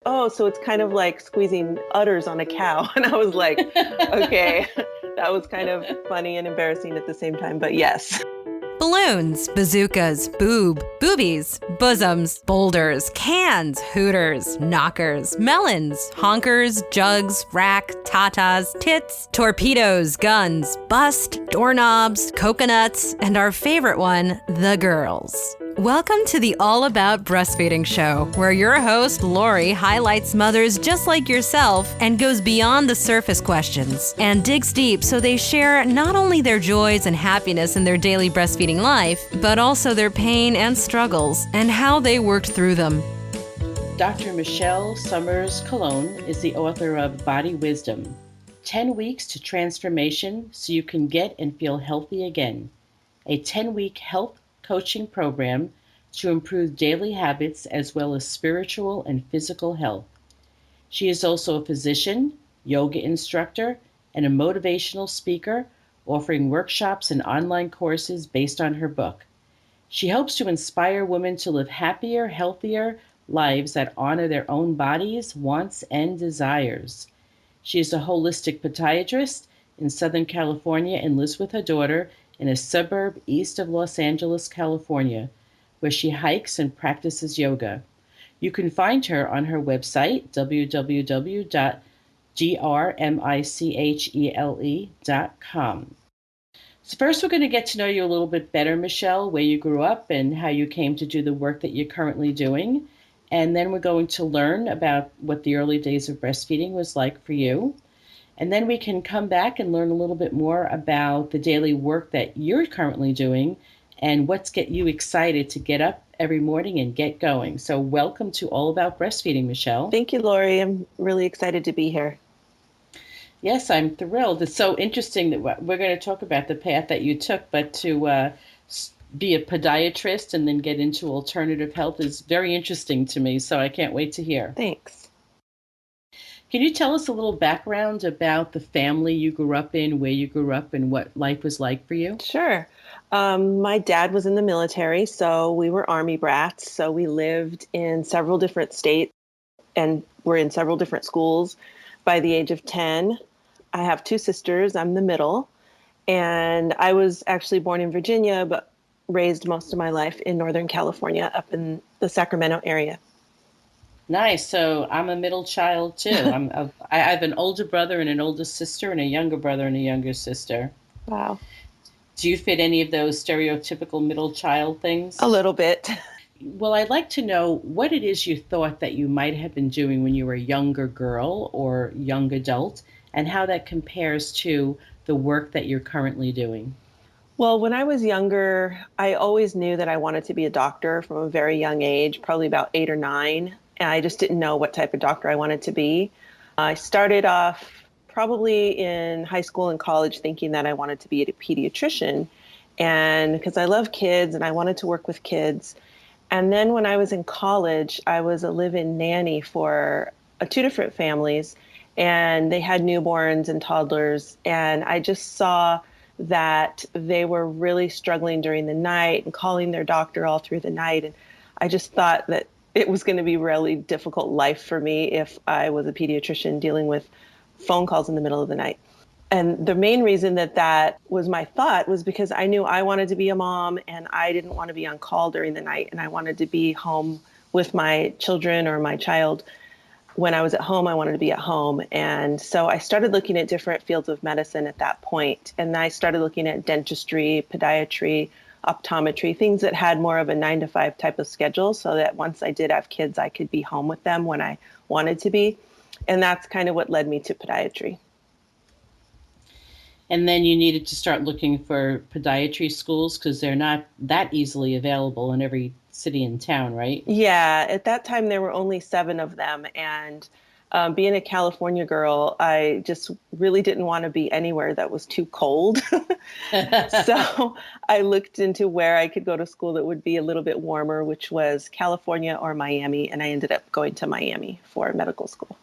Oh, so it's kind of like squeezing udders on a cow. And I was like, okay, that was kind of funny and embarrassing at the same time, but yes. Balloons, bazookas, boobies, bosoms, boulders, cans, hooters, knockers, melons, honkers, jugs, rack, tatas, tits, torpedoes, guns, bust, doorknobs, coconuts, and our favorite one, the girls. Welcome to the All About Breastfeeding show, where your host, Lori, highlights mothers just like yourself and goes beyond the surface questions and digs deep so they share not only their joys and happiness in their daily breastfeeding life, but also their pain and struggles and how they worked through them. Dr. Michele Summers Cologne is the author of Body Wisdom, 10 Weeks to Transformation So You Can Get and Feel Healthy Again, a 10-week health coaching program to improve daily habits as well as spiritual and physical health. She is also a physician, yoga instructor, and a motivational speaker, offering workshops and online courses based on her book. She hopes to inspire women to live happier, healthier lives that honor their own bodies, wants, and desires. She is a holistic podiatrist in Southern California and lives with her daughter in a suburb east of Los Angeles, California, where she hikes and practices yoga. You can find her on her website, www.grmichele.com. So first, we're going to get to know you a little bit better, Michele, where you grew up and how you came to do the work that you're currently doing. And then we're going to learn about what the early days of breastfeeding was like for you. And then we can come back and learn a little bit more about the daily work that you're currently doing and what's get you excited to get up every morning and get going. So welcome to All About Breastfeeding, Michele. Thank you, Lori. I'm really excited to be here. Yes, I'm thrilled. It's so interesting that we're going to talk about the path that you took, but to be a podiatrist and then get into alternative health is very interesting to me. So I can't wait to hear. Thanks. Can you tell us a little background about the family you grew up in, where you grew up, and what life was like for you? Sure. My dad was in the military, so we were Army brats. So we lived in several different states and were in several different schools by the age of 10. I have two sisters. I'm the middle. And I was actually born in Virginia, but raised most of my life in Northern California, up in the Sacramento area. Nice. So I'm a middle child too. I have an older brother and an older sister, and a younger brother and a younger sister. Wow. Do you fit any of those stereotypical middle child things? A little bit. Well, I'd like to know what it is you thought that you might have been doing when you were a younger girl or young adult, and how that compares to the work that you're currently doing. Well, when I was younger, I always knew that I wanted to be a doctor from a very young age, probably about 8 or 9. And I just didn't know what type of doctor I wanted to be. I started off probably in high school and college thinking that I wanted to be a pediatrician. And because I love kids and I wanted to work with kids. And then when I was in college, I was a live-in nanny for two different families, and they had newborns and toddlers. And I just saw that they were really struggling during the night and calling their doctor all through the night. And I just thought that it was going to be a really difficult life for me if I was a pediatrician dealing with phone calls in the middle of the night. And the main reason that that was my thought was because I knew I wanted to be a mom and I didn't want to be on call during the night. And I wanted to be home with my children or my child. When I was at home, I wanted to be at home. And so I started looking at different fields of medicine at that point. And I started looking at dentistry, podiatry, optometry, things that had more of a 9 to 5 type of schedule so that once I did have kids, I could be home with them when I wanted to be. And that's kind of what led me to podiatry. And then you needed to start looking for podiatry schools because they're not that easily available in every city and town, right? Yeah, at that time there were only 7 of them. And being a California girl, I just really didn't want to be anywhere that was too cold. So I looked into where I could go to school that would be a little bit warmer, which was California or Miami. And I ended up going to Miami for medical school.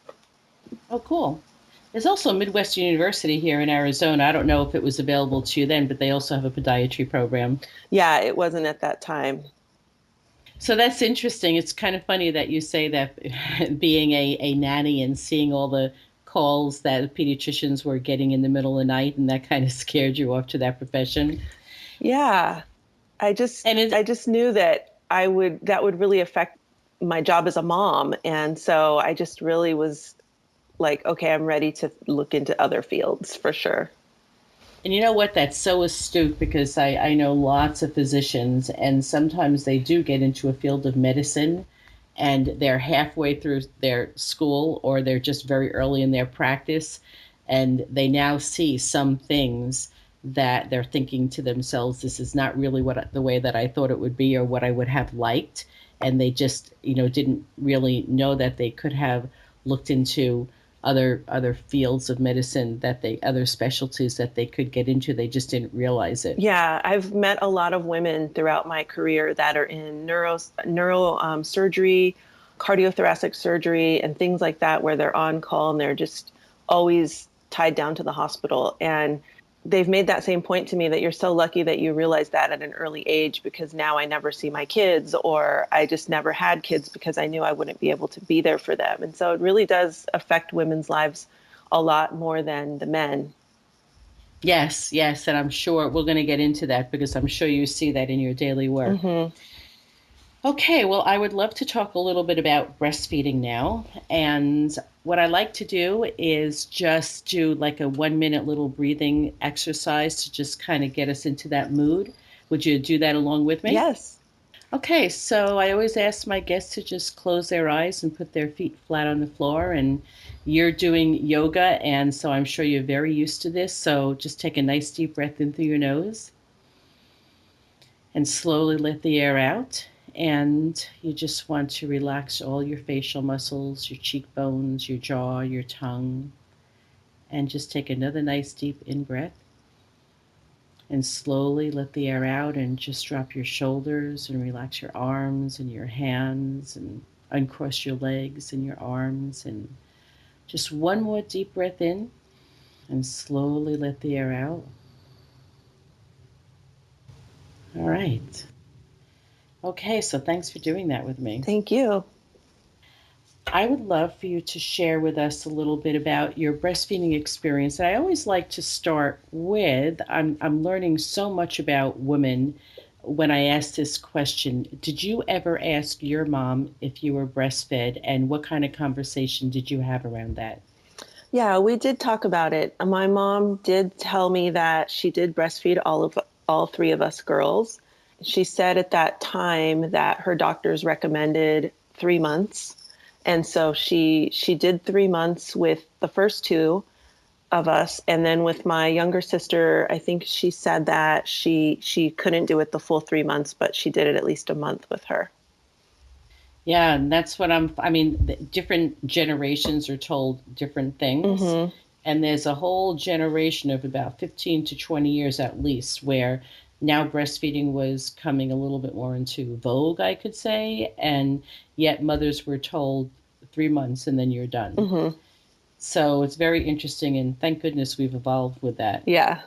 Oh, cool. There's also Midwestern University here in Arizona. I don't know if it was available to you then, but they also have a podiatry program. Yeah, it wasn't at that time. So that's interesting. It's kind of funny that you say that being a nanny and seeing all the calls that pediatricians were getting in the middle of the night, and that kind of scared you off to that profession. Yeah. And I it, just knew that that would really affect my job as a mom. And so I just really was like, okay, I'm ready to look into other fields for sure. and you know what? That's so astute because I know lots of physicians, and sometimes they do get into a field of medicine and they're halfway through their school or they're just very early in their practice, and they now see some things that they're thinking to themselves, this is not really the way that I thought it would be or what I would have liked. And they just, didn't really know that they could have looked into other fields of medicine that they other specialties that they could get into. They just didn't realize it. Yeah, I've met a lot of women throughout my career that are in neuro surgery, cardiothoracic surgery, and things like that, where they're on call and they're just always tied down to the hospital. And they've made that same point to me that you're so lucky that you realized that at an early age because now I never see my kids, or I just never had kids because I knew I wouldn't be able to be there for them. And so it really does affect women's lives a lot more than the men. Yes, yes, and I'm sure we're going to get into that because I'm sure you see that in your daily work. Hmm. Okay, well, I would love to talk a little bit about breastfeeding now. And what I like to do is just do like a 1 minute little breathing exercise to just kind of get us into that mood. Would you do that along with me? Yes. Okay, so I always ask my guests to just close their eyes and put their feet flat on the floor. And you're doing yoga, and so I'm sure you're very used to this. So just take a nice deep breath in through your nose and slowly let the air out. And you just want to relax all your facial muscles, your cheekbones, your jaw, your tongue, and just take another nice deep in breath and slowly let the air out and just drop your shoulders and relax your arms and your hands and uncross your legs and your arms and just one more deep breath in and slowly let the air out. All right. Okay, so thanks for doing that with me. Thank you. I would love for you to share with us a little bit about your breastfeeding experience. And I always like to start with I'm learning so much about women when I ask this question. Did you ever ask your mom if you were breastfed, and what kind of conversation did you have around that? Yeah, we did talk about it. My mom did tell me that she did breastfeed all three of us girls. She said at that time that her doctors recommended 3 months. And so she did 3 months with the first two of us. And then with my younger sister, I think she said that she couldn't do it the full 3 months, but she did it at least a month with her. Yeah, and that's what I mean, different generations are told different things. Hmm. And there's a whole generation of about 15 to 20 years at least where now breastfeeding was coming a little bit more into vogue, I could say. And yet mothers were told 3 months and then you're done. Hmm. So it's very interesting. And thank goodness we've evolved with that. Yeah.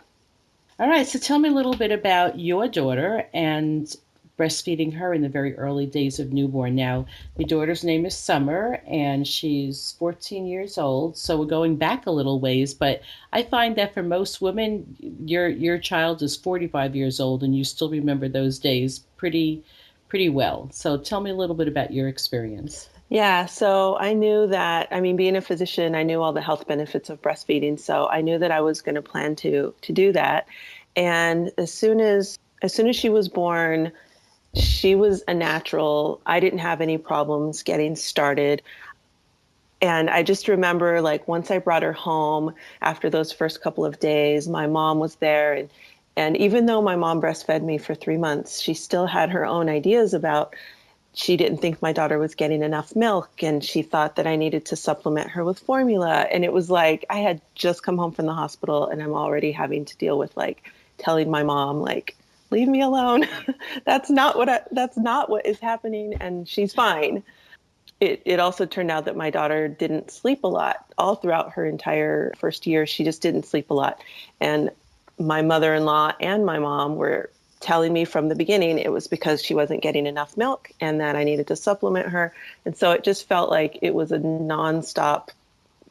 All right, so tell me a little bit about your daughter and breastfeeding her in the very early days of newborn. Now, your daughter's name is Summer, and she's 14 years old, so we're going back a little ways. But I find that for most women, your child is 45 years old, and you still remember those days pretty well. So tell me a little bit about your experience. Yeah, so I knew that, I mean, being a physician, I knew all the health benefits of breastfeeding, so I knew that I was going to plan to do that. And as soon as she was born, she was a natural. I didn't have any problems getting started. And I just remember like once I brought her home after those first couple of days, my mom was there and even though my mom breastfed me for 3 months, she still had her own ideas about she didn't think my daughter was getting enough milk and she thought that I needed to supplement her with formula. And it was like I had just come home from the hospital and I'm already having to deal with like telling my mom like leave me alone. That's not what is happening and she's fine. It also turned out that my daughter didn't sleep a lot all throughout her entire first year. She just didn't sleep a lot. And my mother-in-law and my mom were telling me from the beginning it was because she wasn't getting enough milk and that I needed to supplement her. And so it just felt like it was a nonstop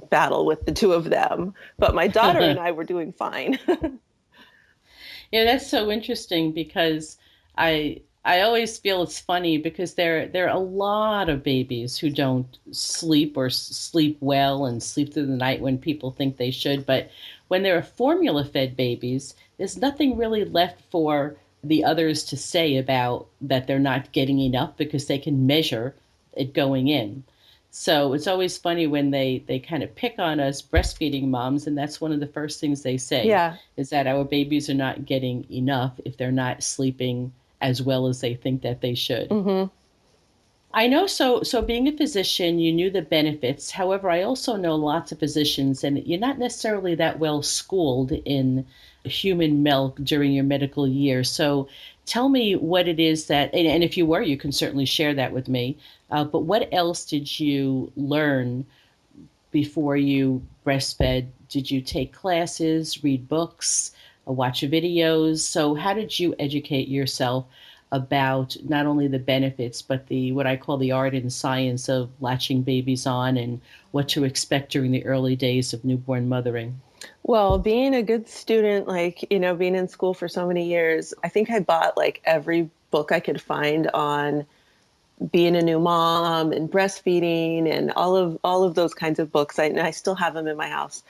battle with the two of them. But my daughter and I were doing fine. Yeah, that's so interesting because I always feel it's funny because there are a lot of babies who don't sleep or sleep well and sleep through the night when people think they should. But when there are formula fed babies, there's nothing really left for the others to say about that they're not getting enough because they can measure it going in. So it's always funny when they kind of pick on us breastfeeding moms, and that's one of the first things they say Yeah. is that our babies are not getting enough if they're not sleeping as well as they think that they should. Hmm. I know, so being a physician, you knew the benefits. However, I also know lots of physicians, and you're not necessarily that well schooled in human milk during your medical year. So tell me what it is that, and if you were, you can certainly share that with me. But what else did you learn before you breastfed? Did you take classes, read books, watch videos? So how did you educate yourself about not only the benefits, but the what I call the art and science of latching babies on and what to expect during the early days of newborn mothering? Well, being a good student, like, being in school for so many years, I think I bought like every book I could find on being a new mom and breastfeeding and all of those kinds of books. I still have them in my house.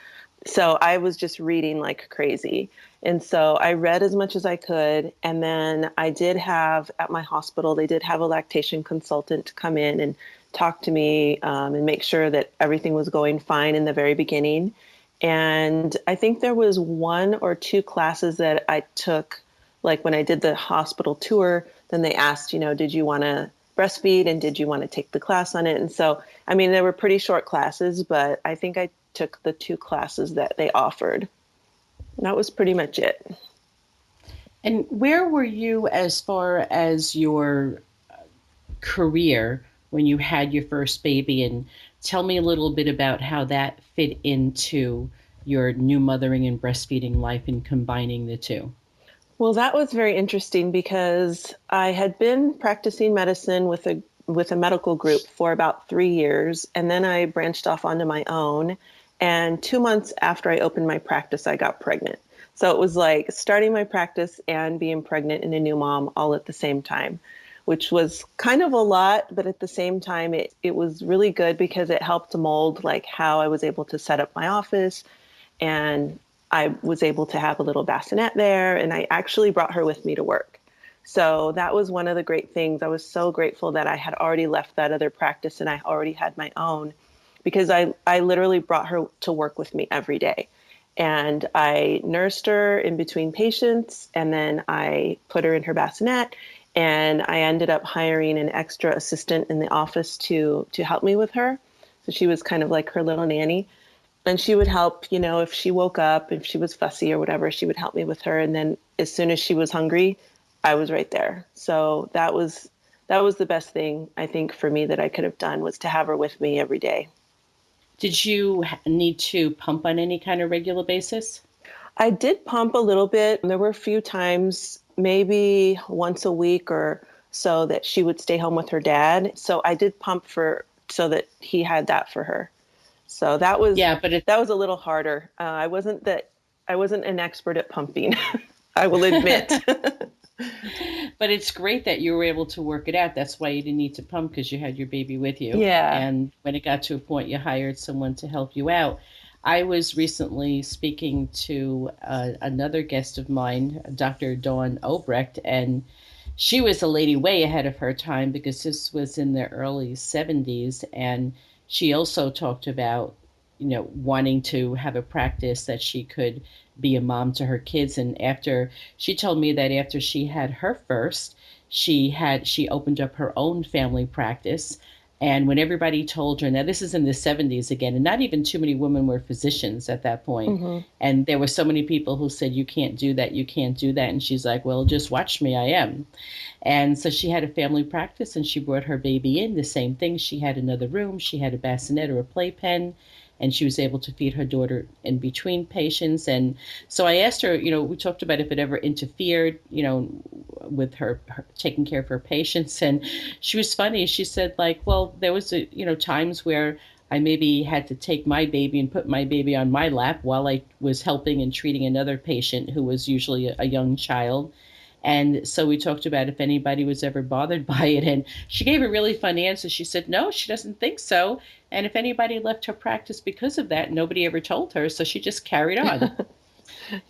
So I was just reading like crazy. And so I read as much as I could. And then I did have at my hospital, they did have a lactation consultant to come in and talk to me and make sure that everything was going fine in the very beginning. And I think there was one or two classes that I took, like when I did the hospital tour, then they asked, did you want to breastfeed and did you want to take the class on it? And so, I mean, they were pretty short classes, but I think I took the two classes that they offered. And that was pretty much it. And where were you as far as your career when you had your first baby? And tell me a little bit about how that fit into your new mothering and breastfeeding life and combining the two. Well, that was very interesting because I had been practicing medicine with a medical group for about 3 years, and then I branched off onto my own. And 2 months after I opened my practice, I got pregnant. So it was like starting my practice and being pregnant and a new mom all at the same time, which was kind of a lot, but at the same time, it was really good because it helped mold like how I was able to set up my office, and I was able to have a little bassinet there, and I actually brought her with me to work. So that was one of the great things. I was so grateful that I had already left that other practice and I already had my own, because I literally brought her to work with me every day. And I nursed her in between patients, and then I put her in her bassinet, and I ended up hiring an extra assistant in the office to help me with her. So she was kind of like her little nanny. And she would help, if she woke up, if she was fussy or whatever, she would help me with her. And then as soon as she was hungry, I was right there. So that was the best thing I think for me that I could have done, was to have her with me every day. Did you need to pump on any kind of regular basis? I did pump a little bit. There were a few times, maybe once a week or so, that she would stay home with her dad. So I did pump so that he had that for her. So that was Yeah, but that was a little harder. I wasn't an expert at pumping. I will admit. but it's great that you were able to work it out. That's why you didn't need to pump, because you had your baby with you. Yeah. And when it got to a point, you hired someone to help you out. I was recently speaking to another guest of mine, Dr. Dawn Obrecht, and she was a lady way ahead of her time because this was in the early 70s. And she also talked about, wanting to have a practice that she could be a mom to her kids. And after she told me that after she had her first, she opened up her own family practice. And when everybody told her, now this is in the 70s again, and not even too many women were physicians at that point. Mm-hmm. And there were so many people who said, you can't do that, you can't do that. And she's like, well, just watch me, I am. And so she had a family practice and she brought her baby in, the same thing. She had another room, she had a bassinet or a playpen, and she was able to feed her daughter in between patients. And so I asked her, we talked about if it ever interfered, with her taking care of her patients. And she was funny. She said, like, well, there was, times where I maybe had to take my baby and put my baby on my lap while I was helping and treating another patient who was usually a young child. And so we talked about if anybody was ever bothered by it. And she gave a really fun answer. She said, no, she doesn't think so. And if anybody left her practice because of that, nobody ever told her. So she just carried on.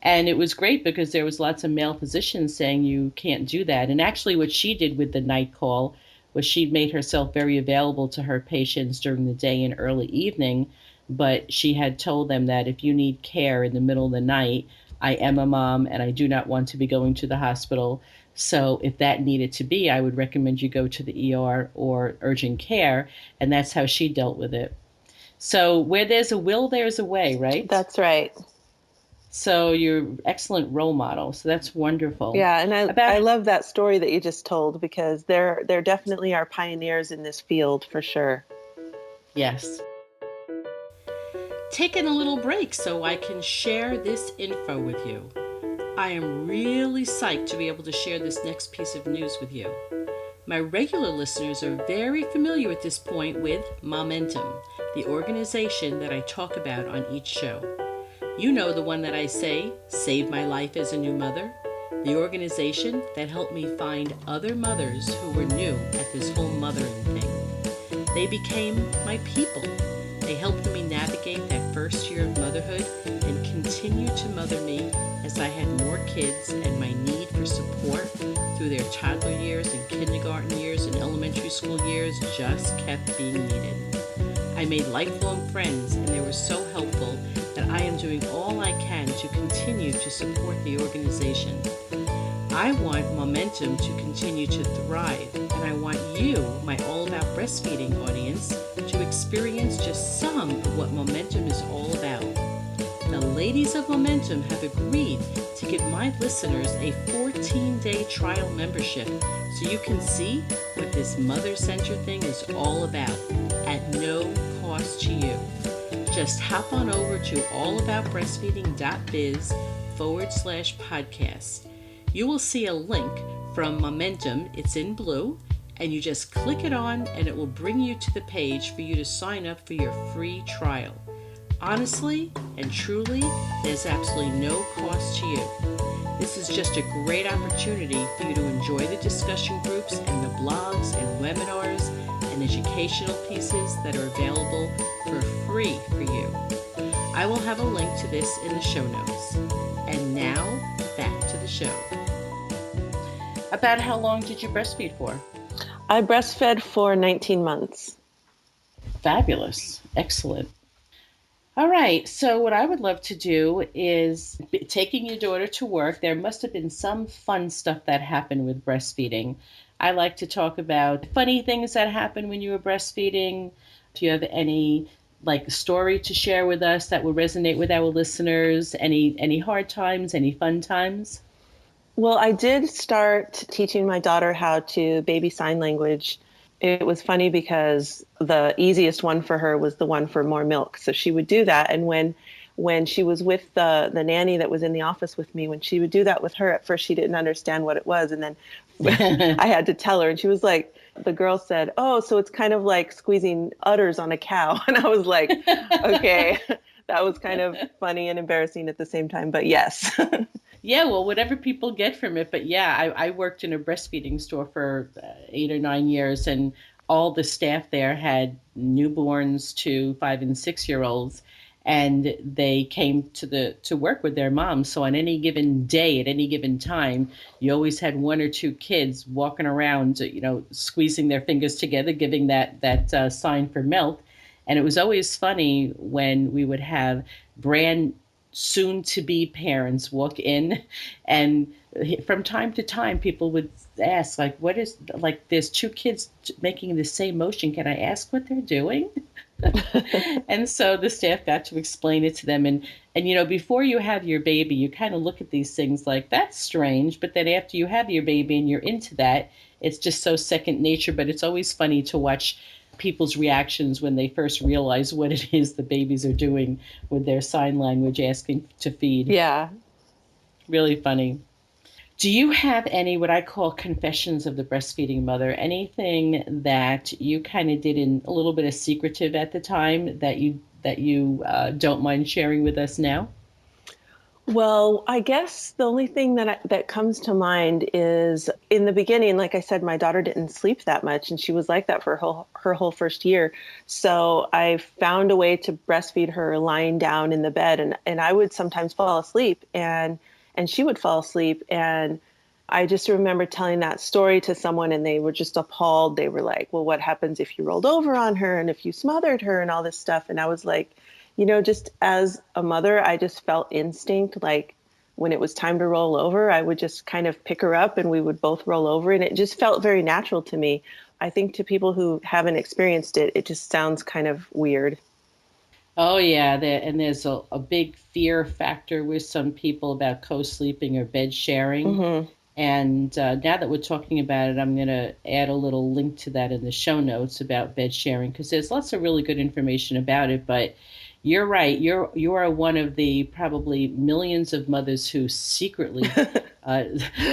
And it was great because there was lots of male physicians saying you can't do that. And actually what she did with the night call was she made herself very available to her patients during the day and early evening. But she had told them that if you need care in the middle of the night, I am a mom and I do not want to be going to the hospital. So if that needed to be, I would recommend you go to the ER or urgent care. And that's how she dealt with it. So where there's a will, there's a way, right? That's right. So you're an excellent role model. So that's wonderful. Yeah, and I love that story that you just told, because they're definitely are pioneers in this field for sure. Yes. Taking a little break so I can share this info with you. I am really psyched to be able to share this next piece of news with you. My regular listeners are very familiar at this point with Momentum, the organization that I talk about on each show. You know, the one that I say saved my life as a new mother, the organization that helped me find other mothers who were new at this whole mothering thing. They became my people. They helped me navigate that first year of motherhood and continue to mother me as I had more kids, and my need for support through their toddler years and kindergarten years and elementary school years just kept being needed. I made lifelong friends, and they were so helpful that I am doing all I can to continue to support the organization. I want Momentum to continue to thrive, and I want you, my All About Breastfeeding audience, to experience just some of what Momentum is all about. The ladies of Momentum have agreed to give my listeners a 14-day trial membership so you can see what this Mother Center thing is all about at no cost to you. Just hop on over to allaboutbreastfeeding.biz/podcast. You will see a link from Momentum. It's in blue, and you just click it on and it will bring you to the page for you to sign up for your free trial. Honestly and truly, there's absolutely no cost to you. This is just a great opportunity for you to enjoy the discussion groups and the blogs and webinars and educational pieces that are available for free for you. I will have a link to this in the show notes. And now, back to the show. About how long did you breastfeed for? I breastfed for 19 months. Fabulous. Excellent. All right. So what I would love to do is taking your daughter to work. There must have been some fun stuff that happened with breastfeeding. I like to talk about funny things that happened when you were breastfeeding. Do you have any story to share with us that will resonate with our listeners? Any hard times, any fun times? Well, I did start teaching my daughter how to baby sign language. It was funny because the easiest one for her was the one for more milk. So she would do that. And when she was with the nanny that was in the office with me, when she would do that with her, at first she didn't understand what it was. And then I had to tell her, and she was like, the girl said, oh, so it's kind of like squeezing udders on a cow. And I was like, okay, that was kind of funny and embarrassing at the same time, but yes. Yeah, well, whatever people get from it. But yeah, I worked in a breastfeeding store for 8 or 9 years, and all the staff there had newborns to 5 and 6 year olds, and they came to work with their moms. So on any given day, at any given time, you always had 1 or 2 kids walking around, squeezing their fingers together, giving that sign for milk. And it was always funny when we would have brand soon-to-be parents walk in, and from time to time people would ask, what is, there's 2 kids making the same motion, can I ask what they're doing? And so the staff got to explain it to them, and before you have your baby, you kind of look at these things like, that's strange, but then after you have your baby and you're into that, it's just so second nature. But it's always funny to watch people's reactions when they first realize what it is the babies are doing with their sign language asking to feed. Yeah. Really funny. Do you have any, what I call confessions of the breastfeeding mother? Anything that you kind of did in a little bit of secretive at the time that you don't mind sharing with us now? Well, I guess the only thing that comes to mind is in the beginning, like I said, my daughter didn't sleep that much, and she was like that for her whole first year. So I found a way to breastfeed her lying down in the bed, and I would sometimes fall asleep, and she would fall asleep, and I just remember telling that story to someone, and they were just appalled. They were like, "Well, what happens if you rolled over on her and if you smothered her and all this stuff?" And I was like, just as a mother, I just felt instinct. Like when it was time to roll over, I would just kind of pick her up and we would both roll over. And it just felt very natural to me. I think to people who haven't experienced it, it just sounds kind of weird. Oh yeah, and there's a big fear factor with some people about co-sleeping or bed sharing. Hmm. And now that we're talking about it, I'm going to add a little link to that in the show notes about bed sharing because there's lots of really good information about it. But you're right. You are one of the probably millions of mothers uh, who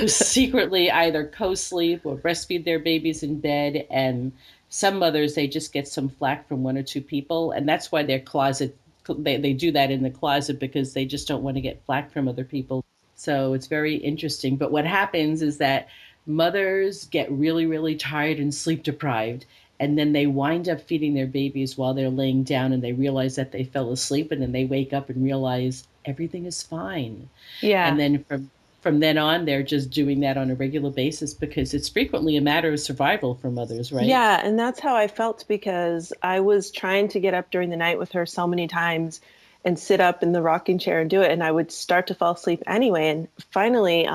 secretly either co-sleep or breastfeed their babies in bed. And some mothers, they just get some flack from one or two people, and that's why their closet they do that in the closet because they just don't want to get flack from other people. So it's very interesting. But what happens is that mothers get really, really tired and sleep deprived. And then they wind up feeding their babies while they're laying down and they realize that they fell asleep. And then they wake up and realize everything is fine. And Yeah. then from then on, they're just doing that on a regular basis because it's frequently a matter of survival for mothers, right? Yeah. And that's how I felt because I was trying to get up during the night with her so many times and sit up in the rocking chair and do it. And I would start to fall asleep anyway. And finally,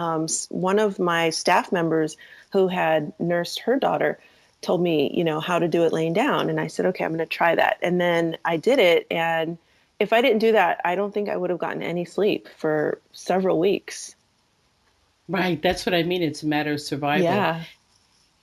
one of my staff members who had nursed her daughter told me, how to do it laying down. And I said, okay, I'm going to try that. And then I did it. And if I didn't do that, I don't think I would have gotten any sleep for several weeks. Right. That's what I mean. It's a matter of survival. Yeah.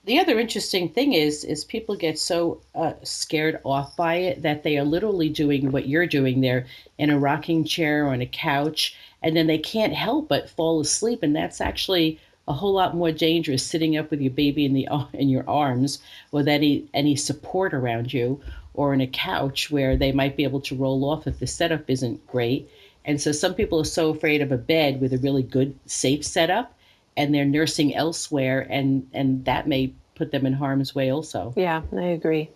The other interesting thing is people get so scared off by it that they are literally doing what you're doing. They're in a rocking chair or on a couch, and then they can't help but fall asleep. And that's actually a whole lot more dangerous sitting up with your baby in your arms with any support around you, or in a couch where they might be able to roll off if the setup isn't great. And so some people are so afraid of a bed with a really good, safe setup, and they're nursing elsewhere, and that may put them in harm's way also. Yeah, I agree.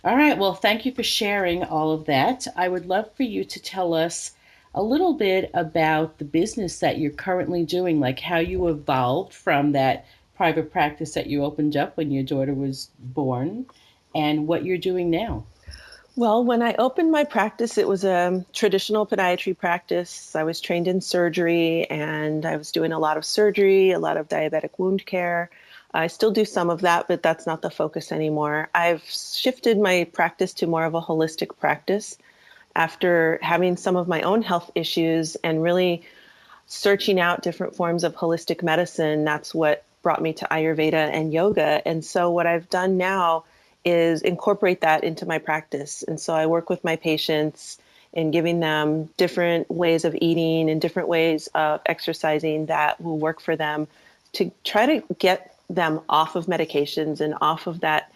All right, well, thank you for sharing all of that. I would love for you to tell us a little bit about the business that you're currently doing, like how you evolved from that private practice that you opened up when your daughter was born and what you're doing now. Well, when I opened my practice, it was a traditional podiatry practice. I was trained in surgery and I was doing a lot of surgery, a lot of diabetic wound care. I still do some of that, but that's not the focus anymore. I've shifted my practice to more of a holistic practice after having some of my own health issues and really searching out different forms of holistic medicine. That's what brought me to Ayurveda and yoga. And so what I've done now is incorporate that into my practice. And so I work with my patients in giving them different ways of eating and different ways of exercising that will work for them to try to get them off of medications and off of that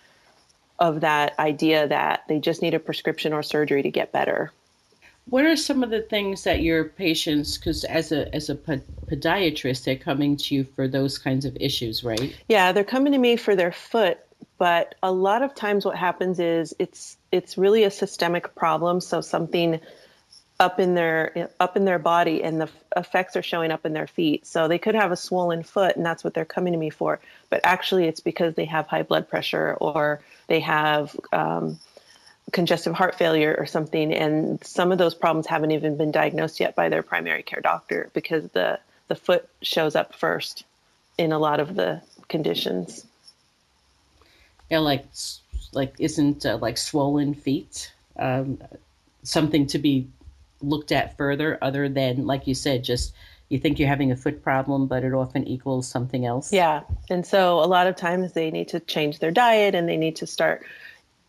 idea that they just need a prescription or surgery to get better. What are some of the things that your patients, because as a podiatrist, they're coming to you for those kinds of issues, right? Yeah, they're coming to me for their foot, but a lot of times what happens is it's really a systemic problem. So something up in their body, and the effects are showing up in their feet. So they could have a swollen foot, and that's what they're coming to me for. But actually, it's because they have high blood pressure or they have congestive heart failure or something. And some of those problems haven't even been diagnosed yet by their primary care doctor because the foot shows up first in a lot of the conditions. Yeah, like isn't like swollen feet something to be looked at further, other than, like you said, just you think you're having a foot problem, but it often equals something else? Yeah. And so a lot of times they need to change their diet and they need to start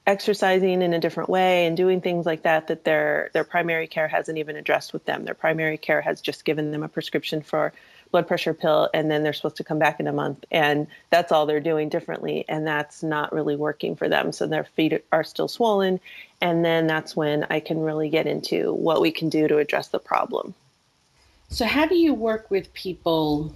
exercising in a different way and doing things like that, that their primary care hasn't even addressed with them. Their primary care has just given them a prescription for blood pressure pill, and then they're supposed to come back in a month, and that's all they're doing differently, and that's not really working for them. So their feet are still swollen, and then that's when I can really get into what we can do to address the problem. So how do you work with people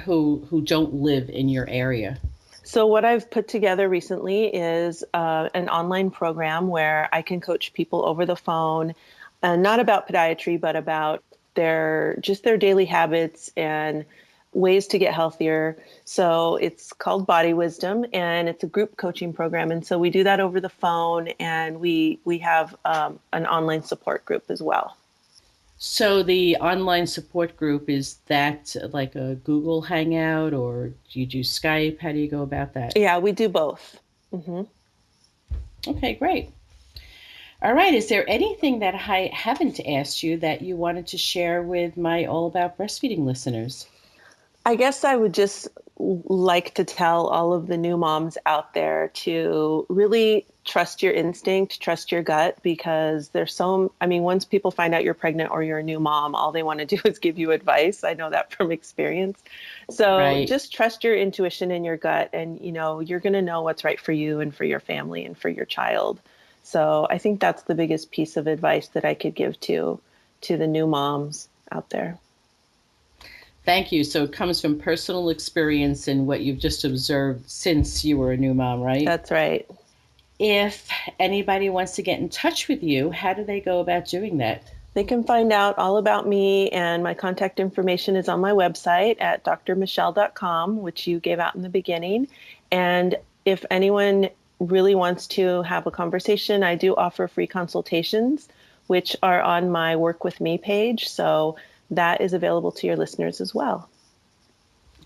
who don't live in your area? So what I've put together recently is an online program where I can coach people over the phone, not about podiatry, but about their daily habits and ways to get healthier. So it's called Body Wisdom, and it's a group coaching program. And so we do that over the phone, and we have an online support group as well. So the online support group, is that like a Google Hangout, or do you do Skype? How do you go about that? Yeah, we do both. Hmm. Okay, great. All right. Is there anything that I haven't asked you that you wanted to share with my All About Breastfeeding listeners? I guess I would just like to tell all of the new moms out there to really trust your instinct, trust your gut, because once people find out you're pregnant or you're a new mom, all they want to do is give you advice. I know that from experience. So Right. just trust your intuition and your gut, and you're going to know what's right for you and for your family and for your child. So I think that's the biggest piece of advice that I could give to the new moms out there. Thank you. So it comes from personal experience and what you've just observed since you were a new mom, right? That's right. If anybody wants to get in touch with you, how do they go about doing that? They can find out all about me, and my contact information is on my website at drmichele.com, which you gave out in the beginning. And if anyone really wants to have a conversation, I do offer free consultations, which are on my Work With Me page. So that is available to your listeners as well.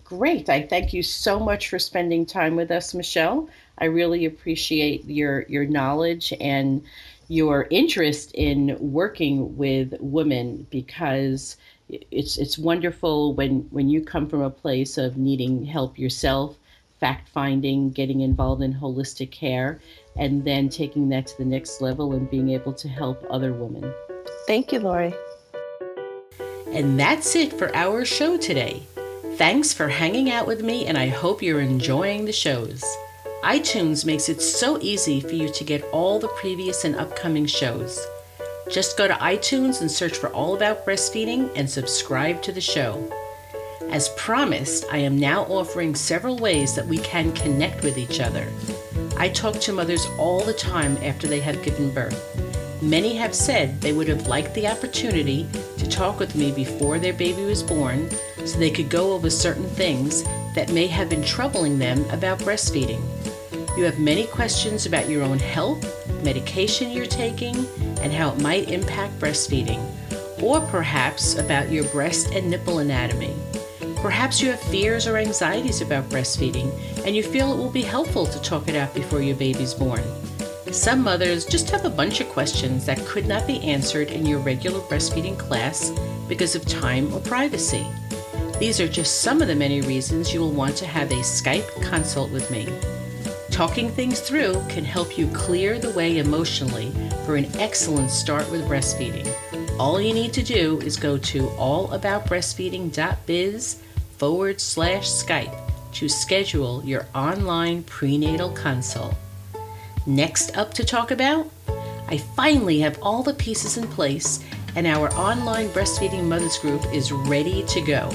Great. I thank you so much for spending time with us, Michele. I really appreciate your knowledge and your interest in working with women, because it's wonderful when you come from a place of needing help yourself, fact finding, getting involved in holistic care, and then taking that to the next level and being able to help other women. Thank you, Lori. And that's it for our show today. Thanks for hanging out with me, and I hope you're enjoying the shows. iTunes makes it so easy for you to get all the previous and upcoming shows. Just go to iTunes and search for All About Breastfeeding and subscribe to the show. As promised, I am now offering several ways that we can connect with each other. I talk to mothers all the time after they have given birth. Many have said they would have liked the opportunity to talk with me before their baby was born, so they could go over certain things that may have been troubling them about breastfeeding. You have many questions about your own health, medication you're taking, and how it might impact breastfeeding, or perhaps about your breast and nipple anatomy. Perhaps you have fears or anxieties about breastfeeding, and you feel it will be helpful to talk it out before your baby's born. Some mothers just have a bunch of questions that could not be answered in your regular breastfeeding class because of time or privacy. These are just some of the many reasons you will want to have a Skype consult with me. Talking things through can help you clear the way emotionally for an excellent start with breastfeeding. All you need to do is go to allaboutbreastfeeding.biz/Skype to schedule your online prenatal consult. Next up to talk about, I finally have all the pieces in place, and our online breastfeeding mothers group is ready to go.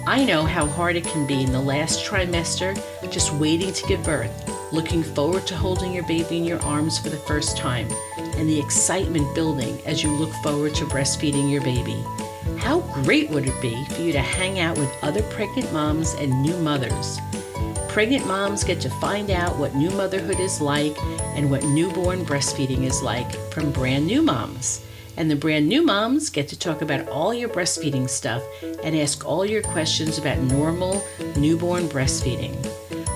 I know how hard it can be in the last trimester, just waiting to give birth, looking forward to holding your baby in your arms for the first time, and the excitement building as you look forward to breastfeeding your baby. How great would it be for you to hang out with other pregnant moms and new mothers? Pregnant moms get to find out what new motherhood is like and what newborn breastfeeding is like from brand new moms. And the brand new moms get to talk about all your breastfeeding stuff and ask all your questions about normal newborn breastfeeding.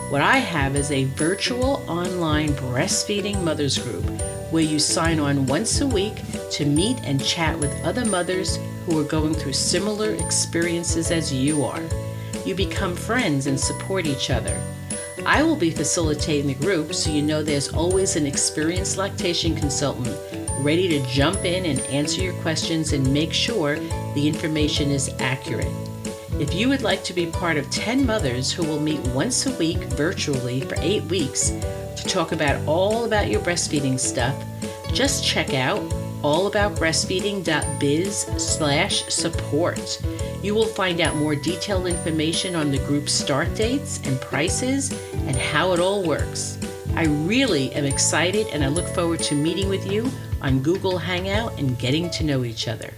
What I have is a virtual online breastfeeding mothers group where you sign on once a week to meet and chat with other mothers who are going through similar experiences as you are. You become friends and support each other. I will be facilitating the group, so you know there's always an experienced lactation consultant ready to jump in and answer your questions and make sure the information is accurate. If you would like to be part of 10 mothers who will meet once a week virtually for 8 weeks to talk about all about your breastfeeding stuff, just check out allaboutbreastfeeding.biz/support. You will find out more detailed information on the group start dates and prices and how it all works. I really am excited, and I look forward to meeting with you on Google Hangout and getting to know each other.